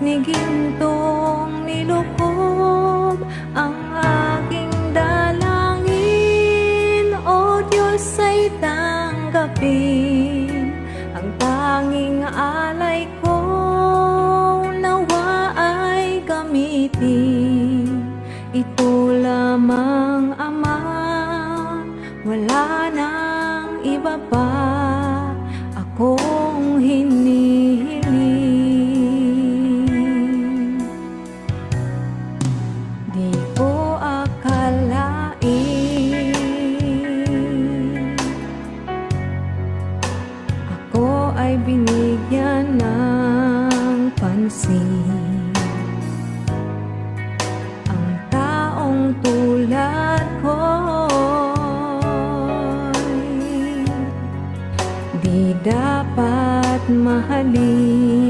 ni gintong nilukob ang aking dalangin. O Diyos ay tanggapin ang tanging alay ko, nawa ay gamitin ito lamang, Ama. Wala nang iba pa akong hinihiling. Di ko akalain ako ay binigyan ng pansin. Ang taong tulad ko'y di dapat mahalin.